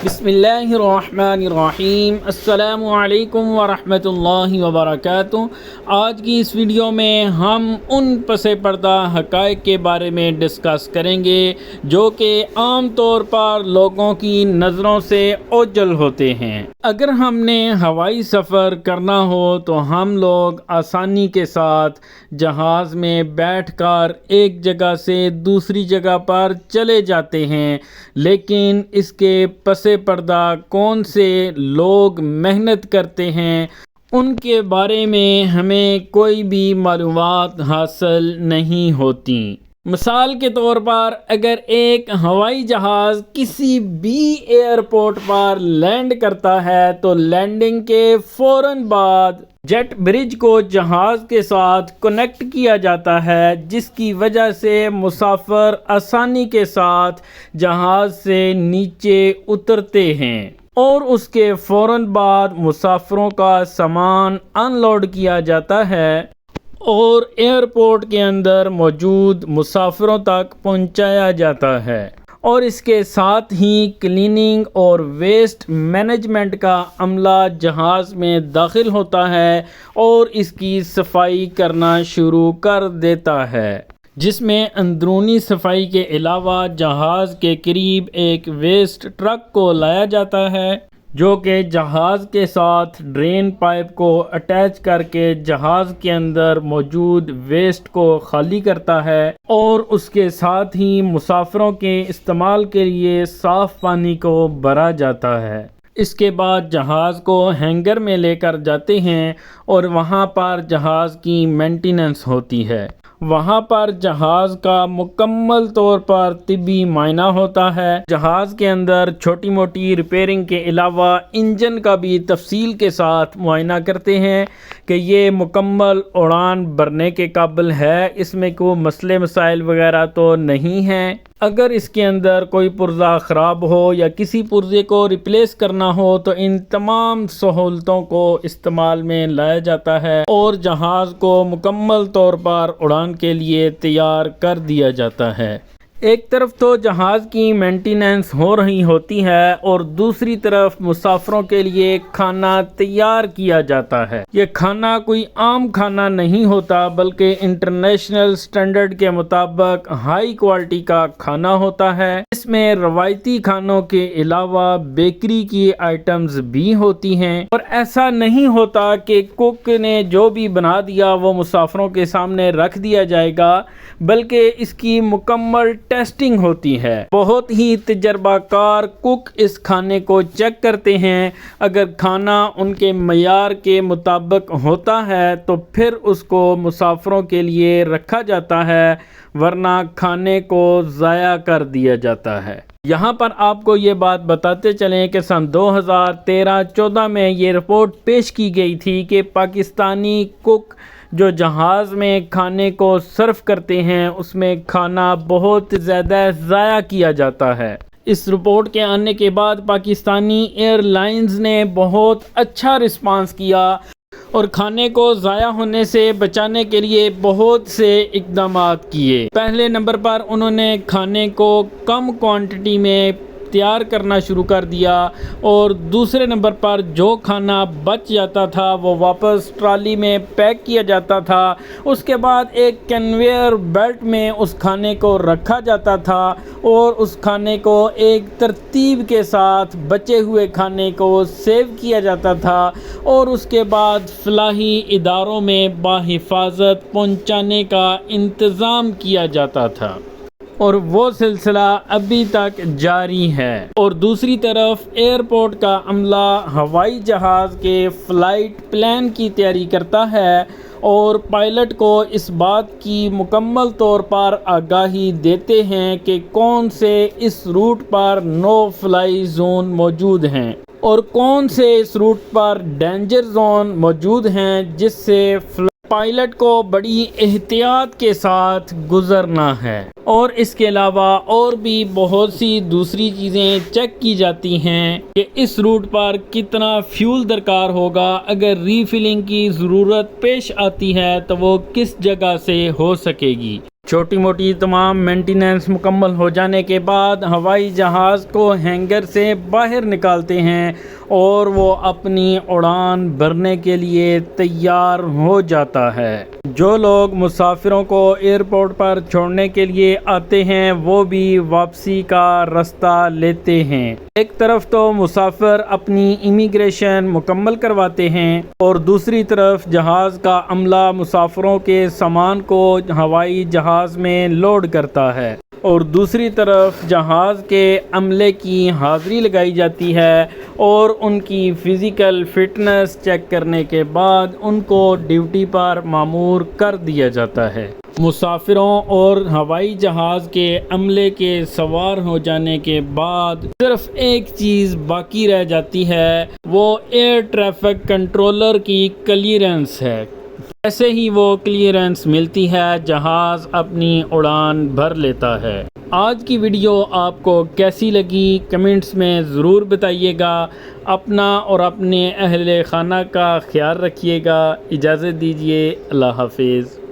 بسم اللہ الرحمن الرحیم۔ السلام علیکم ورحمۃ اللہ وبرکاتہ۔ آج کی اس ویڈیو میں ہم ان پس پردہ حقائق کے بارے میں ڈسکس کریں گے جو کہ عام طور پر لوگوں کی نظروں سے اوجھل ہوتے ہیں۔ اگر ہم نے ہوائی سفر کرنا ہو تو ہم لوگ آسانی کے ساتھ جہاز میں بیٹھ کر ایک جگہ سے دوسری جگہ پر چلے جاتے ہیں، لیکن اس کے پس پردہ کون سے لوگ محنت کرتے ہیں ان کے بارے میں ہمیں کوئی بھی معلومات حاصل نہیں ہوتی۔ مثال کے طور پر اگر ایک ہوائی جہاز کسی بھی ایئرپورٹ پر لینڈ کرتا ہے تو لینڈنگ کے فوراً بعد جیٹ برج کو جہاز کے ساتھ کنیکٹ کیا جاتا ہے، جس کی وجہ سے مسافر آسانی کے ساتھ جہاز سے نیچے اترتے ہیں اور اس کے فوراً بعد مسافروں کا سامان ان لوڈ کیا جاتا ہے اور ایئرپورٹ کے اندر موجود مسافروں تک پہنچایا جاتا ہے، اور اس کے ساتھ ہی کلیننگ اور ویسٹ مینجمنٹ کا عملہ جہاز میں داخل ہوتا ہے اور اس کی صفائی کرنا شروع کر دیتا ہے، جس میں اندرونی صفائی کے علاوہ جہاز کے قریب ایک ویسٹ ٹرک کو لایا جاتا ہے جو کہ جہاز کے ساتھ ڈرین پائپ کو اٹیچ کر کے جہاز کے اندر موجود ویسٹ کو خالی کرتا ہے اور اس کے ساتھ ہی مسافروں کے استعمال کے لیے صاف پانی کو بھرا جاتا ہے۔ اس کے بعد جہاز کو ہینگر میں لے کر جاتے ہیں اور وہاں پر جہاز کی مینٹیننس ہوتی ہے۔ وہاں پر جہاز کا مکمل طور پر طبی معائنہ ہوتا ہے۔ جہاز کے اندر چھوٹی موٹی ریپیئرنگ کے علاوہ انجن کا بھی تفصیل کے ساتھ معائنہ کرتے ہیں کہ یہ مکمل اڑان بھرنے کے قابل ہے، اس میں کوئی مسئلے مسائل وغیرہ تو نہیں ہیں۔ اگر اس کے اندر کوئی پرزہ خراب ہو یا کسی پرزے کو ریپلیس کرنا ہو تو ان تمام سہولتوں کو استعمال میں لایا جاتا ہے اور جہاز کو مکمل طور پر اڑان کے لیے تیار کر دیا جاتا ہے۔ ایک طرف تو جہاز کی مینٹیننس ہو رہی ہوتی ہے اور دوسری طرف مسافروں کے لیے کھانا تیار کیا جاتا ہے۔ یہ کھانا کوئی عام کھانا نہیں ہوتا بلکہ انٹرنیشنل سٹینڈرڈ کے مطابق ہائی کوالٹی کا کھانا ہوتا ہے۔ اس میں روایتی کھانوں کے علاوہ بیکری کی آئٹمز بھی ہوتی ہیں، اور ایسا نہیں ہوتا کہ کوک نے جو بھی بنا دیا وہ مسافروں کے سامنے رکھ دیا جائے گا، بلکہ اس کی مکمل ٹیسٹنگ ہوتی ہے۔ بہت ہی تجربہ کار کوک اس کھانے کو چیک کرتے ہیں، اگر کھانا ان کے معیار کے مطابق ہوتا ہے تو پھر اس کو مسافروں کے لیے رکھا جاتا ہے، ورنہ کھانے کو ضائع کر دیا جاتا ہے۔ یہاں پر آپ کو یہ بات بتاتے چلیں کہ سن 2013-14 میں یہ رپورٹ پیش کی گئی تھی کہ پاکستانی کوک جو جہاز میں کھانے کو سرو کرتے ہیں اس میں کھانا بہت زیادہ ضائع کیا جاتا ہے۔ اس رپورٹ کے آنے کے بعد پاکستانی ایئر لائنز نے بہت اچھا رسپانس کیا اور کھانے کو ضائع ہونے سے بچانے کے لیے بہت سے اقدامات کیے۔ پہلے نمبر پر انہوں نے کھانے کو کم کوانٹٹی میں تیار کرنا شروع کر دیا، اور دوسرے نمبر پر جو کھانا بچ جاتا تھا وہ واپس ٹرالی میں پیک کیا جاتا تھا۔ اس کے بعد ایک کنویئر بیلٹ میں اس کھانے کو رکھا جاتا تھا اور اس کھانے کو ایک ترتیب کے ساتھ بچے ہوئے کھانے کو سیو کیا جاتا تھا اور اس کے بعد فلاحی اداروں میں بحفاظت پہنچانے کا انتظام کیا جاتا تھا، اور وہ سلسلہ ابھی تک جاری ہے۔ اور دوسری طرف ایئرپورٹ کا عملہ ہوائی جہاز کے فلائٹ پلان کی تیاری کرتا ہے اور پائلٹ کو اس بات کی مکمل طور پر آگاہی دیتے ہیں کہ کون سے اس روٹ پر نو فلائی زون موجود ہیں اور کون سے اس روٹ پر ڈینجر زون موجود ہیں، جس سے پائلٹ کو بڑی احتیاط کے ساتھ گزرنا ہے۔ اور اس کے علاوہ اور بھی بہت سی دوسری چیزیں چیک کی جاتی ہیں کہ اس روٹ پر کتنا فیول درکار ہوگا، اگر ری فلنگ کی ضرورت پیش آتی ہے تو وہ کس جگہ سے ہو سکے گی۔ چھوٹی موٹی تمام مینٹیننس مکمل ہو جانے کے بعد ہوائی جہاز کو ہینگر سے باہر نکالتے ہیں اور وہ اپنی اڑان بھرنے کے لیے تیار ہو جاتا ہے۔ جو لوگ مسافروں کو ایئرپورٹ پر چھوڑنے کے لیے آتے ہیں وہ بھی واپسی کا راستہ لیتے ہیں۔ ایک طرف تو مسافر اپنی امیگریشن مکمل کرواتے ہیں اور دوسری طرف جہاز کا عملہ مسافروں کے سامان کو ہوائی جہاز میں لوڈ کرتا ہے اور دوسری طرف جہاز کے عملے کی حاضری لگائی جاتی ہے اور ان کی فزیکل فٹنس چیک کرنے کے بعد ان کو ڈیوٹی پر مامور کر دیا جاتا ہے۔ مسافروں اور ہوائی جہاز کے عملے کے سوار ہو جانے کے بعد صرف ایک چیز باقی رہ جاتی ہے، وہ ایئر ٹریفک کنٹرولر کی کلیئرنس ہے۔ جیسے ہی وہ کلیئرنس ملتی ہے جہاز اپنی اڑان بھر لیتا ہے۔ آج کی ویڈیو آپ کو کیسی لگی کمنٹس میں ضرور بتائیے گا۔ اپنا اور اپنے اہل خانہ کا خیال رکھیے گا۔ اجازت دیجیے، اللہ حافظ۔